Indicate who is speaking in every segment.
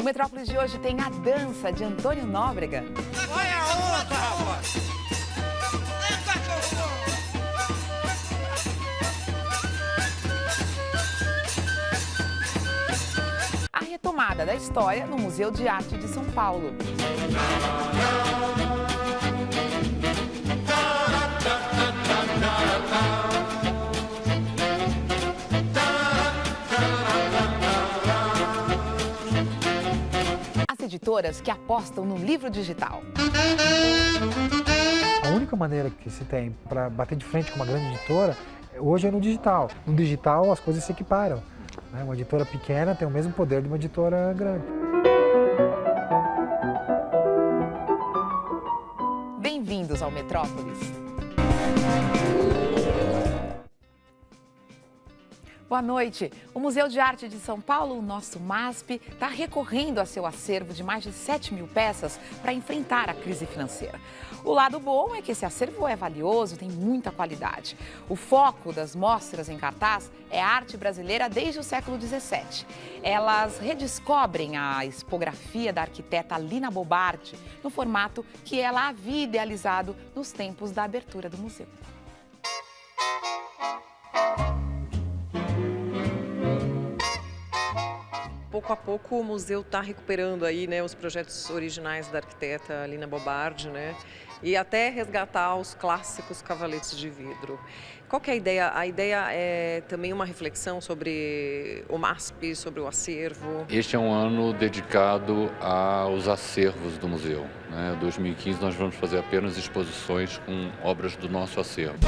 Speaker 1: O Metrópolis de hoje tem a dança de Antônio Nóbrega.
Speaker 2: Olha a outra, rapaz!
Speaker 1: A retomada da história no Museu de Arte de São Paulo. As editoras que apostam no livro digital.
Speaker 3: A única maneira que se tem para bater de frente com uma grande editora hoje é no digital. No digital as coisas se equiparam. Uma editora pequena tem o mesmo poder de uma editora grande.
Speaker 1: Bem-vindos ao Metrópolis. Boa noite. O Museu de Arte de São Paulo, o nosso MASP, está recorrendo a seu acervo de mais de 7.000 peças para enfrentar a crise financeira. O lado bom é que esse acervo é valioso, tem muita qualidade. O foco das mostras em cartaz é a arte brasileira desde o século XVII. Elas redescobrem a expografia da arquiteta Lina Bobardi, no formato que ela havia idealizado nos tempos da abertura do museu.
Speaker 4: Pouco a pouco o museu está recuperando aí, né, os projetos originais da arquiteta Lina Bobardi, né, e até resgatar os clássicos cavaletes de vidro. Qual que é a ideia? A ideia é também uma reflexão sobre o MASP, sobre o acervo.
Speaker 5: Este é um ano dedicado aos acervos do museu. 2015 nós vamos fazer apenas exposições com obras do nosso acervo.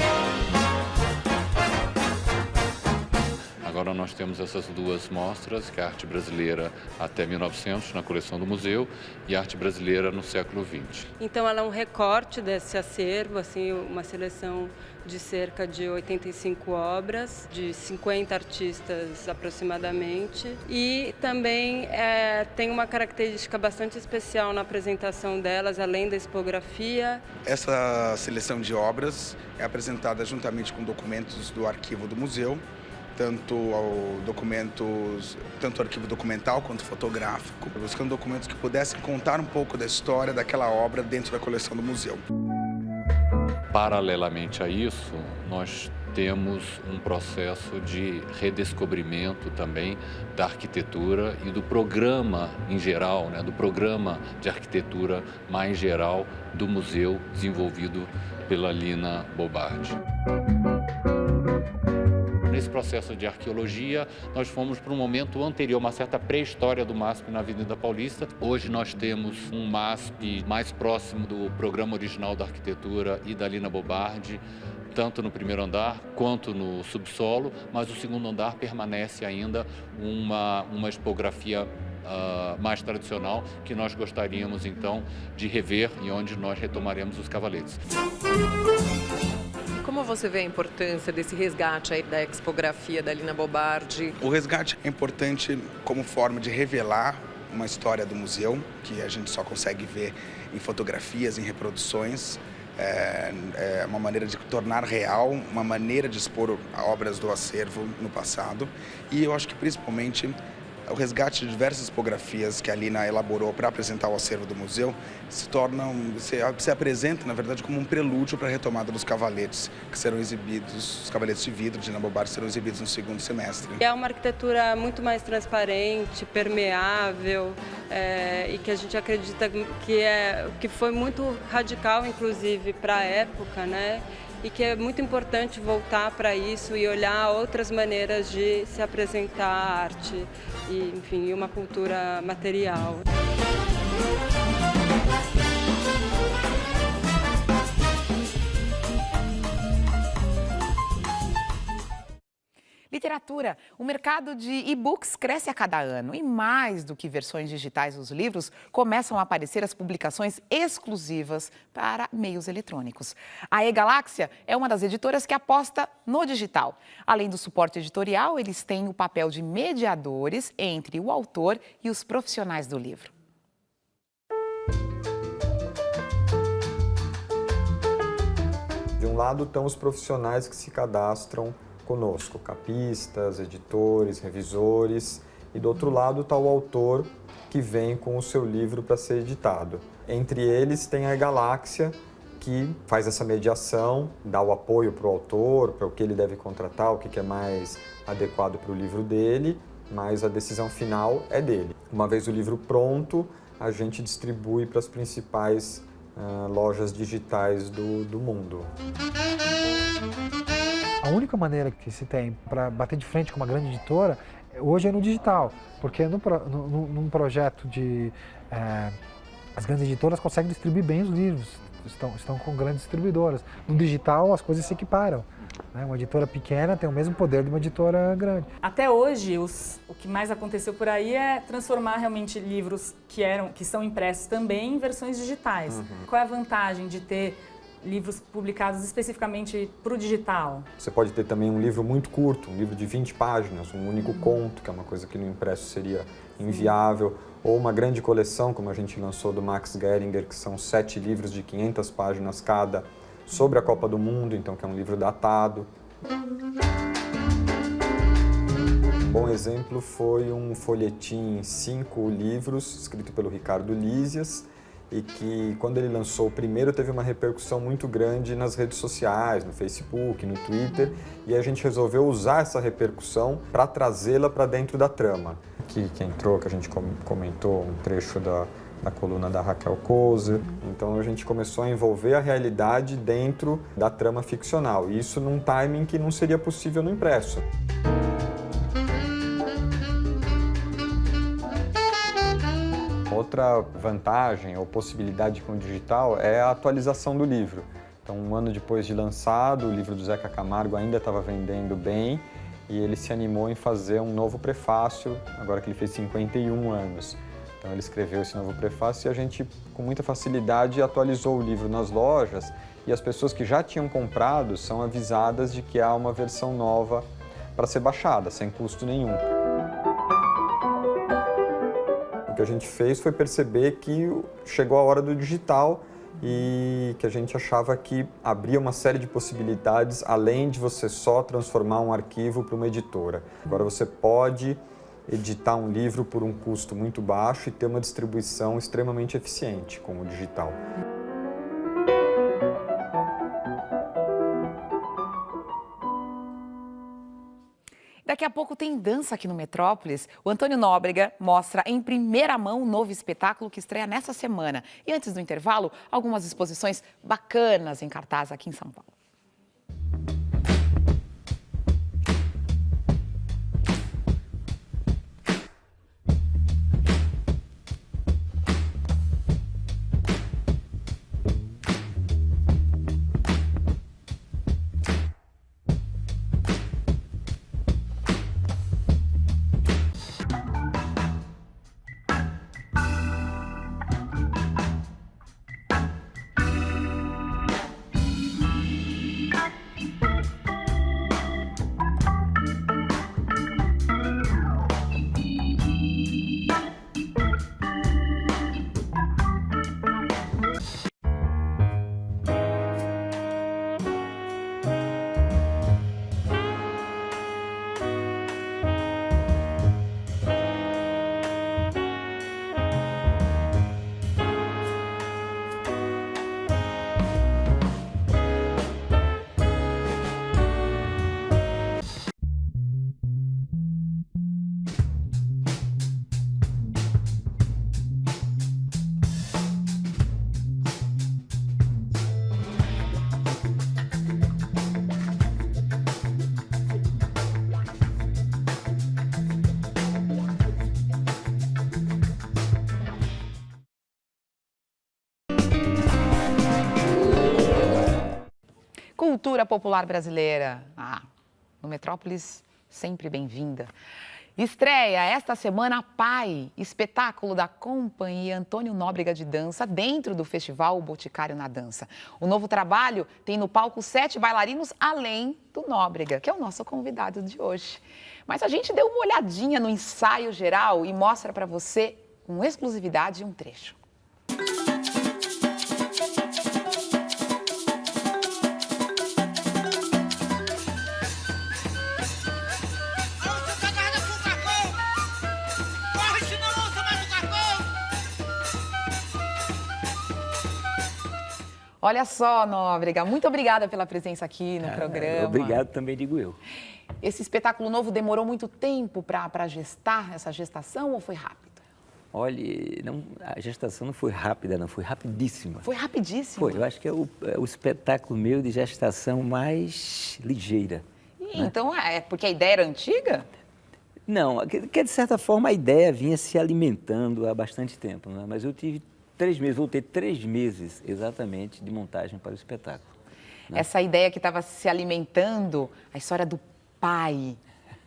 Speaker 5: Agora nós temos essas duas mostras, que é a arte brasileira até 1900, na coleção do museu, e a arte brasileira no século XX.
Speaker 6: Então ela é um recorte desse acervo, assim, uma seleção de cerca de 85 obras, de 50 artistas aproximadamente. E também tem uma característica bastante especial na apresentação delas, além da expografia.
Speaker 7: Essa seleção de obras é apresentada juntamente com documentos do arquivo do museu, tanto arquivo documental quanto fotográfico, buscando documentos que pudessem contar um pouco da história daquela obra dentro da coleção do museu.
Speaker 5: Paralelamente a isso, nós temos um processo de redescobrimento também da arquitetura e do programa em geral, do programa de arquitetura mais geral do museu desenvolvido pela Lina Bobardi. Nesse processo de arqueologia, nós fomos para um momento anterior, uma certa pré-história do MASP na Avenida Paulista. Hoje nós temos um MASP mais próximo do programa original da arquitetura e da Lina Bobardi, tanto no primeiro andar quanto no subsolo, mas o segundo andar permanece ainda uma expografia mais tradicional que nós gostaríamos então de rever e onde nós retomaremos os cavaletes.
Speaker 4: Como você vê a importância desse resgate aí da expografia da Lina Bobardi?
Speaker 7: O resgate é importante como forma de revelar uma história do museu, que a gente só consegue ver em fotografias, em reproduções. É uma maneira de tornar real, uma maneira de expor obras do acervo no passado. E eu acho que principalmente o resgate de diversas expografias que a Lina elaborou para apresentar o acervo do museu se apresenta, na verdade, como um prelúdio para a retomada dos cavaletes, que serão exibidos, os cavaletes de vidro de Lina Bobardi serão exibidos no segundo semestre.
Speaker 6: É uma arquitetura muito mais transparente, permeável, e que a gente acredita que foi muito radical, inclusive, para a época, né? E que é muito importante voltar para isso e olhar outras maneiras de se apresentar a arte e, enfim, uma cultura material.
Speaker 1: Literatura. O mercado de e-books cresce a cada ano e mais do que versões digitais dos livros, começam a aparecer as publicações exclusivas para meios eletrônicos. A E-Galáxia é uma das editoras que aposta no digital. Além do suporte editorial, eles têm o papel de mediadores entre o autor e os profissionais do livro.
Speaker 8: De um lado estão os profissionais que se cadastram conosco, capistas, editores, revisores, e do outro lado está o autor que vem com o seu livro para ser editado. Entre eles tem a Galáxia, que faz essa mediação, dá o apoio para o autor, para o que ele deve contratar, o que é mais adequado para o livro dele, mas a decisão final é dele. Uma vez o livro pronto, a gente distribui para as principais lojas digitais do mundo.
Speaker 3: A única maneira que se tem para bater de frente com uma grande editora hoje é no digital, porque num projeto de... as grandes editoras conseguem distribuir bem os livros, estão com grandes distribuidoras. No digital as coisas se equiparam, né? Uma editora pequena tem o mesmo poder de uma editora grande.
Speaker 9: Até hoje, o que mais aconteceu por aí é transformar realmente livros que são impressos também em versões digitais. Qual é a vantagem de ter livros publicados especificamente para o digital?
Speaker 8: Você pode ter também um livro muito curto, um livro de 20 páginas, um único conto, que é uma coisa que no impresso seria inviável, ou uma grande coleção, como a gente lançou do Max Geringer, que são 7 livros de 500 páginas cada, sobre a Copa do Mundo, então que é um livro datado. Um bom exemplo foi um folhetim em 5 livros, escrito pelo Ricardo Lísias, e que, quando ele lançou o primeiro, teve uma repercussão muito grande nas redes sociais, no Facebook, no Twitter, e a gente resolveu usar essa repercussão para trazê-la para dentro da trama. Que entrou, que a gente comentou um trecho da coluna da Raquel Kozer. Então a gente começou a envolver a realidade dentro da trama ficcional, e isso num timing que não seria possível no impresso. Outra vantagem ou possibilidade com o digital é a atualização do livro. Então, um ano depois de lançado, o livro do Zeca Camargo ainda estava vendendo bem e ele se animou em fazer um novo prefácio, agora que ele fez 51 anos. Então, ele escreveu esse novo prefácio e a gente, com muita facilidade, atualizou o livro nas lojas, e as pessoas que já tinham comprado são avisadas de que há uma versão nova para ser baixada, sem custo nenhum. O que a gente fez foi perceber que chegou a hora do digital e que a gente achava que abria uma série de possibilidades além de você só transformar um arquivo para uma editora. Agora você pode editar um livro por um custo muito baixo e ter uma distribuição extremamente eficiente com o digital.
Speaker 1: Daqui a pouco tem dança aqui no Metrópolis. O Antônio Nóbrega mostra em primeira mão um novo espetáculo que estreia nessa semana. E antes do intervalo, algumas exposições bacanas em cartaz aqui em São Paulo. Cultura popular brasileira. No Metrópolis, sempre bem-vinda. Estreia esta semana Pai, espetáculo da Companhia Antônio Nóbrega de Dança, dentro do Festival O Boticário na Dança. O novo trabalho tem no palco 7 bailarinos, além do Nóbrega, que é o nosso convidado de hoje. Mas a gente deu uma olhadinha no ensaio geral e mostra para você, com exclusividade, um trecho.
Speaker 2: Corre, senão não usa mais o cartão!
Speaker 1: Olha só, Nóbrega, muito obrigada pela presença aqui no programa.
Speaker 10: Obrigado também, digo eu.
Speaker 1: Esse espetáculo novo demorou muito tempo para gestar essa gestação ou foi rápido?
Speaker 10: Olha, a gestação não foi rápida, não, foi rapidíssima.
Speaker 1: Foi rapidíssimo?
Speaker 10: Foi, eu acho que é o espetáculo meu de gestação mais ligeira.
Speaker 1: Né? Então, porque a ideia era antiga?
Speaker 10: Não, que de certa forma a ideia vinha se alimentando há bastante tempo, né? Mas eu tive 3 meses, voltei 3 meses exatamente de montagem para o espetáculo. Né?
Speaker 1: Essa ideia que estava se alimentando, a história do pai.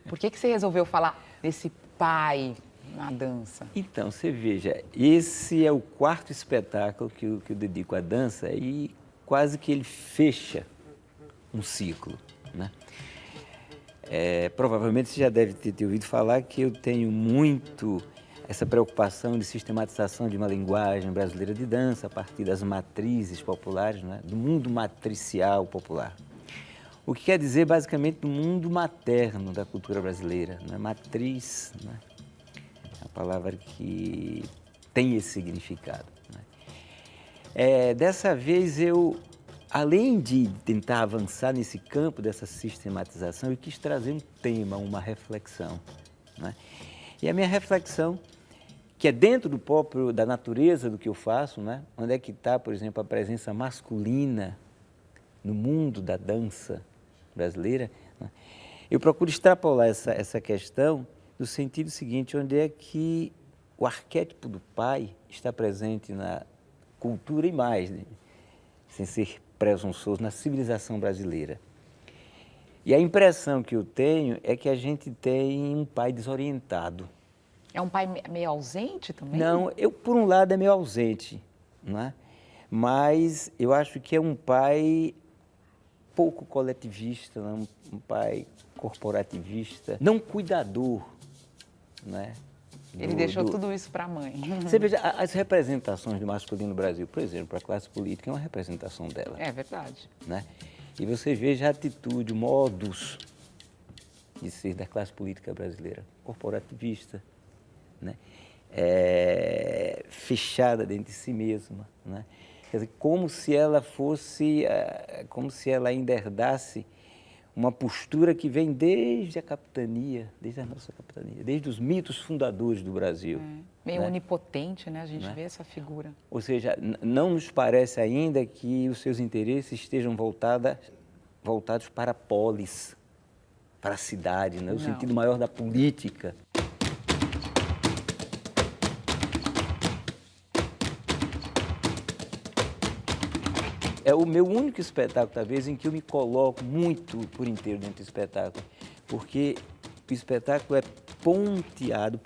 Speaker 1: Por que você resolveu falar desse pai na dança?
Speaker 10: Então, você veja, esse é o 4º espetáculo que eu dedico à dança e quase que ele fecha um ciclo, né? Provavelmente você já deve ter ouvido falar que eu tenho muito essa preocupação de sistematização de uma linguagem brasileira de dança a partir das matrizes populares, né? Do mundo matricial popular. O que quer dizer, basicamente, do mundo materno da cultura brasileira, né? Matriz, né? É a palavra que tem esse significado, né? Dessa vez, além de tentar avançar nesse campo dessa sistematização, eu quis trazer um tema, uma reflexão, né? E a minha reflexão, que é dentro do próprio, da natureza do que eu faço, né? Onde é que está, por exemplo, a presença masculina no mundo da dança brasileira, né? Eu procuro extrapolar essa questão no sentido seguinte, onde é que o arquétipo do pai está presente na cultura e mais, né? Sem ser presunçoso, na civilização brasileira. E a impressão que eu tenho é que a gente tem um pai desorientado.
Speaker 1: É um pai meio ausente também?
Speaker 10: Não, por um lado, é meio ausente, né? Mas eu acho que é um pai pouco coletivista, né? Um pai corporativista, não cuidador, né?
Speaker 1: Ele deixou tudo isso para a mãe.
Speaker 10: Você veja, as representações do masculino no Brasil, por exemplo, para a classe política, é uma representação dela.
Speaker 1: É verdade.
Speaker 10: Né? E você veja a atitude, o modus de ser da classe política brasileira, corporativista, né? Fechada dentro de si mesma, né? Quer dizer, como se ela ainda herdasse uma postura que vem desde a capitania, desde a nossa capitania, desde os mitos fundadores do Brasil.
Speaker 1: Meio
Speaker 10: né?
Speaker 1: Onipotente, né? A gente
Speaker 10: Né?
Speaker 1: vê essa figura.
Speaker 10: Ou seja, não nos parece ainda que os seus interesses estejam voltados para a polis, para a cidade, né? O sentido maior da política. É o meu único espetáculo, talvez, em que eu me coloco muito por inteiro dentro do espetáculo, porque o espetáculo é pontilhado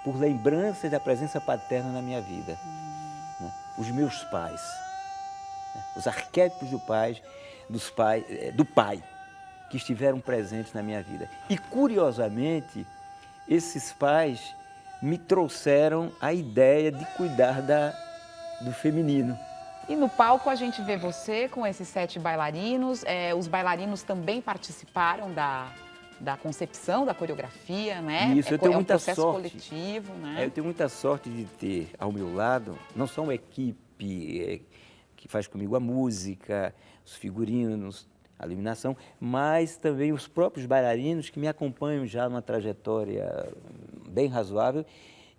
Speaker 10: por lembranças da presença paterna na minha vida. Né? Os meus pais, né? Os arquétipos do pai, que estiveram presentes na minha vida. E, curiosamente, esses pais me trouxeram a ideia de cuidar do feminino.
Speaker 1: E no palco a gente vê você com esses 7 bailarinos. Os bailarinos também participaram da concepção da coreografia, né?
Speaker 10: Isso, eu tenho muita
Speaker 1: processo
Speaker 10: sorte.
Speaker 1: Coletivo, né?
Speaker 10: Eu tenho muita sorte de ter ao meu lado não só uma equipe que faz comigo a música, os figurinos, a iluminação, mas também os próprios bailarinos que me acompanham já numa trajetória bem razoável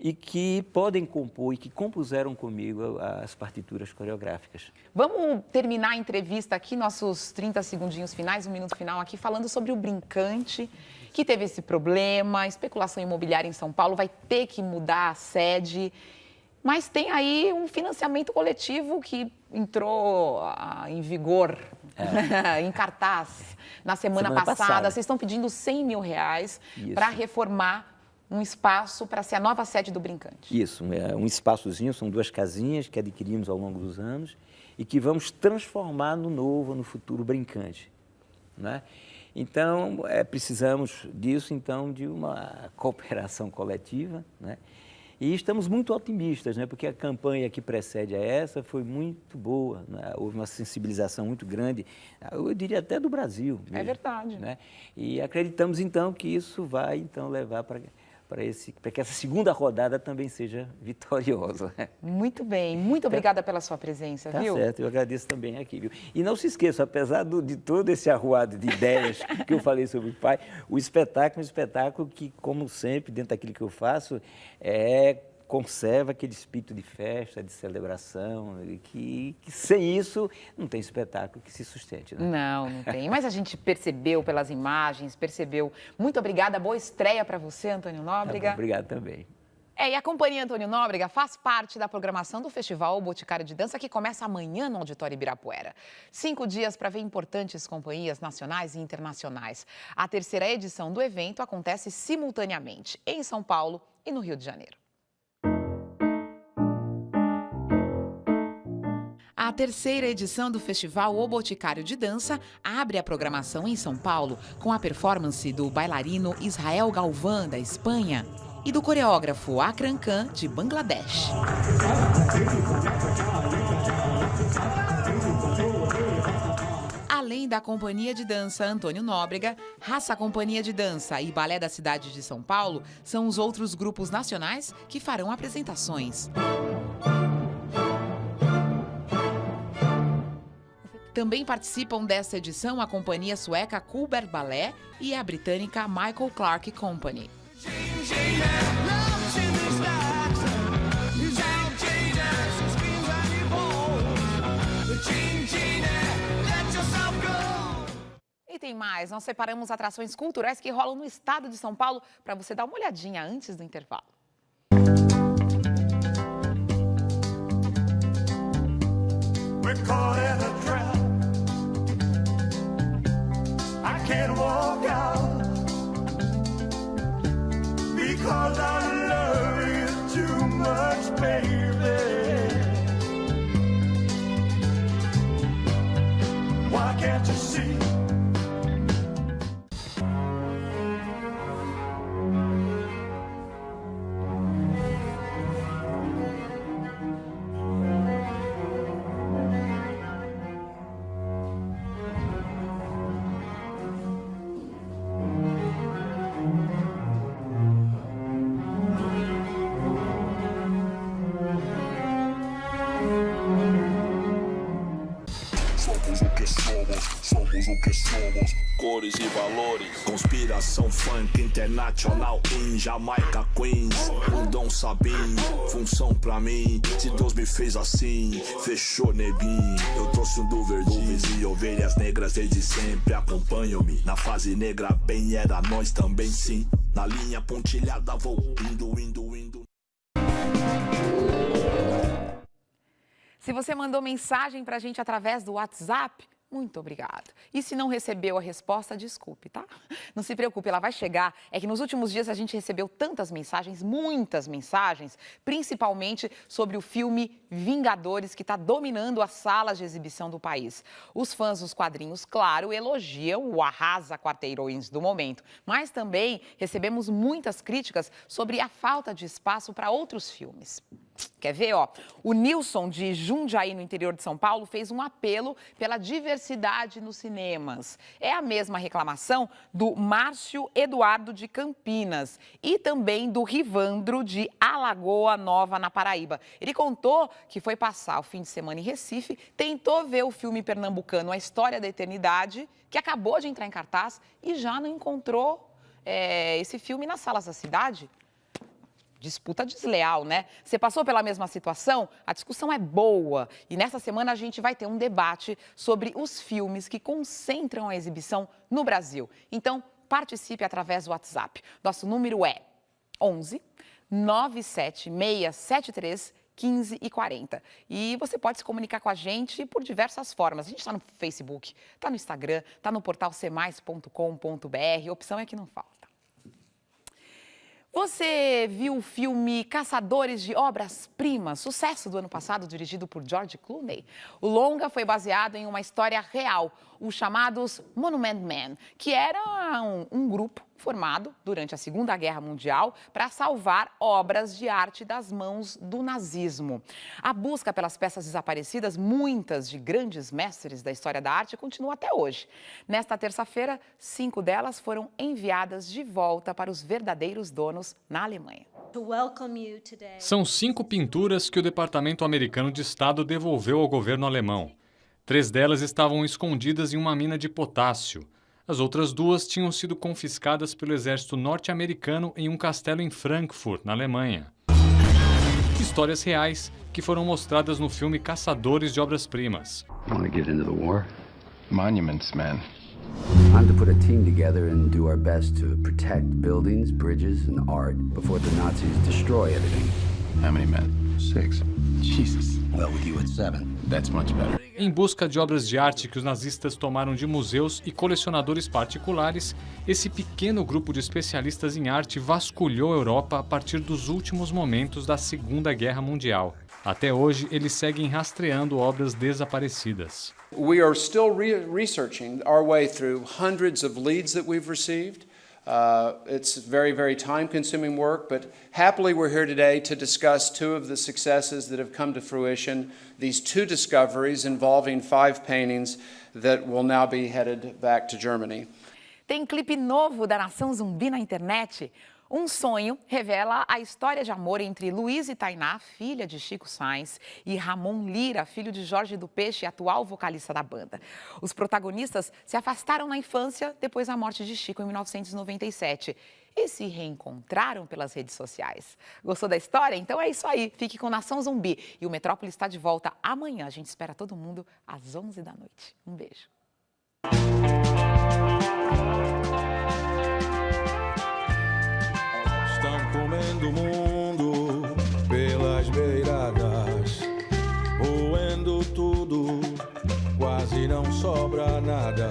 Speaker 10: e que podem compor e que compuseram comigo as partituras coreográficas.
Speaker 1: Vamos terminar a entrevista aqui, nossos 30 segundinhos finais, um minuto final aqui, falando sobre o Brincante, que teve esse problema, especulação imobiliária em São Paulo, vai ter que mudar a sede, mas tem aí um financiamento coletivo que entrou em vigor, em cartaz, na semana passada. Vocês estão pedindo R$100 mil para reformar um espaço para ser a nova sede do Brincante.
Speaker 10: Isso, um espaçozinho, são 2 casinhas que adquirimos ao longo dos anos e que vamos transformar no futuro Brincante, né? Então, precisamos disso, então, de uma cooperação coletiva, né? E estamos muito otimistas, né? Porque a campanha que precede a essa foi muito boa, né? Houve uma sensibilização muito grande, eu diria até do Brasil mesmo,
Speaker 1: É verdade.
Speaker 10: né? E acreditamos, então, que isso vai, então, levar para que essa segunda rodada também seja vitoriosa.
Speaker 1: Muito bem, muito obrigada pela sua presença,
Speaker 10: Tá
Speaker 1: viu?
Speaker 10: certo, eu agradeço também aqui, viu? E não se esqueça, apesar de todo esse arruado de ideias que eu falei sobre o pai, o espetáculo é um espetáculo que, como sempre, dentro daquilo que eu faço, conserva aquele espírito de festa, de celebração, e que sem isso não tem espetáculo que se sustente, né?
Speaker 1: Não tem. Mas a gente percebeu pelas imagens, percebeu. Muito obrigada, boa estreia para você, Antônio Nóbrega.
Speaker 10: Tá bom, obrigado também.
Speaker 1: E a Companhia Antônio Nóbrega faz parte da programação do Festival O Boticário de Dança, que começa amanhã no Auditório Ibirapuera. 5 dias para ver importantes companhias nacionais e internacionais. A terceira edição do evento acontece simultaneamente em São Paulo e no Rio de Janeiro. A terceira edição do Festival O Boticário de Dança abre a programação em São Paulo com a performance do bailarino Israel Galvão, da Espanha, e do coreógrafo Akram Khan, de Bangladesh. Além da Companhia de Dança Antônio Nóbrega, Raça Companhia de Dança e Balé da Cidade de São Paulo são os outros grupos nacionais que farão apresentações. Também participam desta edição a companhia sueca Cullberg Ballet e a britânica Michael Clarke Company. E tem mais, nós separamos atrações culturais que rolam no estado de São Paulo para você dar uma olhadinha antes do intervalo.
Speaker 2: Can't walk out because I love you too much, baby. Why can't you see?
Speaker 11: Somos o que somos, cores e valores. Conspiração funk internacional em Jamaica, Queens. Um Dom Sabin, função pra mim. Se Deus me fez assim, fechou neguinho. Eu trouxe do verdumes e ovelhas negras desde sempre. Acompanham-me na fase negra, bem era nós também sim. Na linha pontilhada vou indo.
Speaker 1: Se você mandou mensagem pra gente através do WhatsApp, muito obrigado. E se não recebeu a resposta, desculpe, tá? Não se preocupe, ela vai chegar. É que nos últimos dias a gente recebeu tantas mensagens, muitas mensagens, principalmente sobre o filme Vingadores, que está dominando as salas de exibição do país. Os fãs dos quadrinhos, claro, elogiam o arrasa-quarteirões do momento, mas também recebemos muitas críticas sobre a falta de espaço para outros filmes. Quer ver, ó? O Nilson, de Jundiaí, no interior de São Paulo, fez um apelo pela diversidade nos cinemas. É a mesma reclamação do Márcio Eduardo, de Campinas, e também do Rivandro, de Alagoa Nova, na Paraíba. Ele contou que foi passar o fim de semana em Recife, tentou ver o filme pernambucano A História da Eternidade, que acabou de entrar em cartaz, e já não encontrou esse filme nas salas da cidade. Disputa desleal, né? Você passou pela mesma situação? A discussão é boa e nessa semana a gente vai ter um debate sobre os filmes que concentram a exibição no Brasil. Então, participe através do WhatsApp. Nosso número é 11 97673 15h40. E você pode se comunicar com a gente por diversas formas. A gente está no Facebook, está no Instagram, está no portal cmais.com.br. Opção é que não falta. Você viu o filme Caçadores de Obras-Primas, sucesso do ano passado, dirigido por George Clooney? O longa foi baseado em uma história real, os chamados Monument Men, que era um grupo formado durante a Segunda Guerra Mundial para salvar obras de arte das mãos do nazismo. A busca pelas peças desaparecidas, muitas de grandes mestres da história da arte, continua até hoje. Nesta terça-feira, 5 delas foram enviadas de volta para os verdadeiros donos na Alemanha.
Speaker 12: São 5 pinturas que o Departamento Americano de Estado devolveu ao governo alemão. 3 delas estavam escondidas em uma mina de potássio. As outras 2 tinham sido confiscadas pelo exército norte-americano em um castelo em Frankfurt, na Alemanha. Histórias reais que foram mostradas no filme Caçadores de Obras-Primas.
Speaker 13: Monuments, man.
Speaker 14: I'm to put a team together and do our best to protect buildings, bridges, and art before the Nazis destroy everything.
Speaker 13: How many men? 6. Jesus.
Speaker 14: Well, with you at 7.
Speaker 13: That's much better.
Speaker 12: Em busca de obras de arte que os nazistas tomaram de museus e colecionadores particulares, esse pequeno grupo de especialistas em arte vasculhou a Europa a partir dos últimos momentos da Segunda Guerra Mundial. Até hoje, eles seguem rastreando obras desaparecidas.
Speaker 15: We are still researching our way through hundreds of leads that we've received. It's very, very time-consuming work, but happily we're here today to discuss 2 of the successes that have come to fruition, these 2 discoveries involving 5 paintings that will now be headed back to Germany.
Speaker 1: Tem clipe novo da Nação Zumbi na internet? Um Sonho revela a história de amor entre Luiz e Tainá, filha de Chico Sainz, e Ramon Lira, filho de Jorge do Peixe e atual vocalista da banda. Os protagonistas se afastaram na infância depois da morte de Chico em 1997 e se reencontraram pelas redes sociais. Gostou da história? Então é isso aí. Fique com Nação Zumbi. E o Metrópole está de volta amanhã. A gente espera todo mundo às 11 da noite. Um beijo.
Speaker 2: Estão comendo o mundo pelas beiradas, roendo tudo, quase não sobra nada.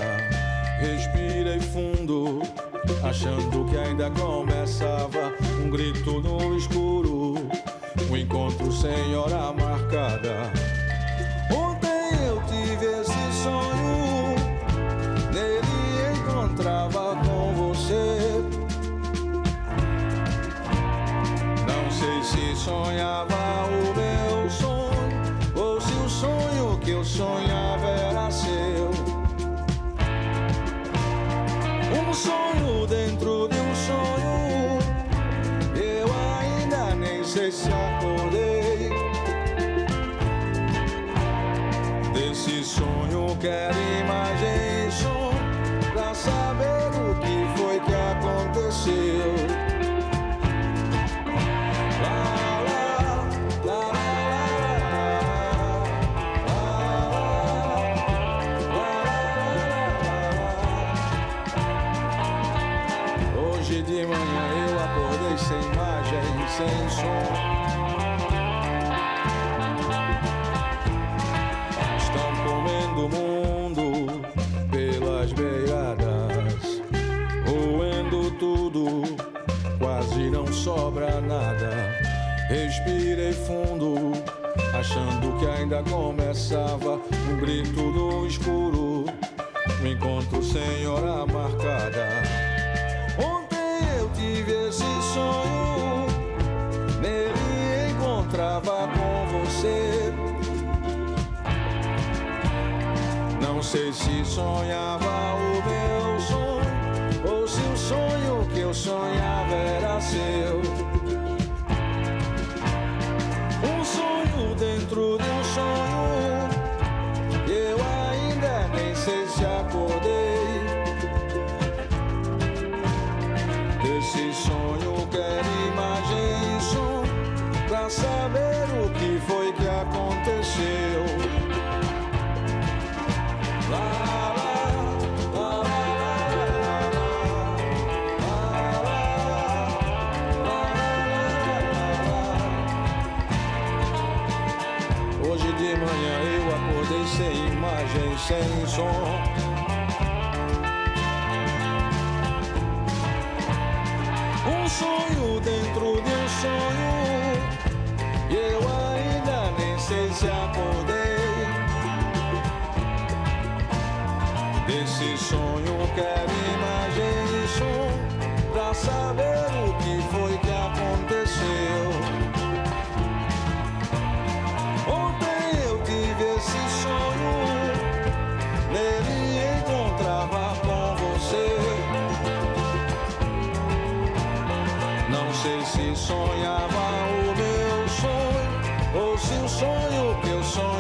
Speaker 2: Respirei fundo, achando que ainda começava um grito no escuro, um encontro sem hora marcada. Ontem eu tive esse sonho, nele encontrava com você. Não sei se sonhava o meu sonho ou se o sonho que eu sonhava era seu. Um sonho dentro de um sonho, eu ainda nem sei se acordei. Desse sonho quero imagem e som pra saber o que foi que aconteceu. Hoje de manhã eu acordei sem imagem, sem som. Estão comendo o mundo pelas beiradas, roendo tudo, quase não sobra nada. Respirei fundo, achando que ainda começava um grito no escuro, um encontro sem hora marcada. Ontem eu tive esse sonho, nele encontrava com você. Não sei se sonhava o meu sonho ou se o sonho que eu sonhava era seu. Um sonho dentro de um sonho, eu ainda nem sei se acordei. Desse sonho quero imagem e som pra saber o que foi que aconteceu. Hoje de manhã eu acordei sem imagem, sem som. Um sonho dentro de um sonho, e eu ainda nem sei se acordei. Desse sonho quero imagem e som saber o que foi que aconteceu. Ontem eu tive esse sonho, nele encontrava com você. Não sei se sonhava o meu sonho ou se o sonho que eu sonho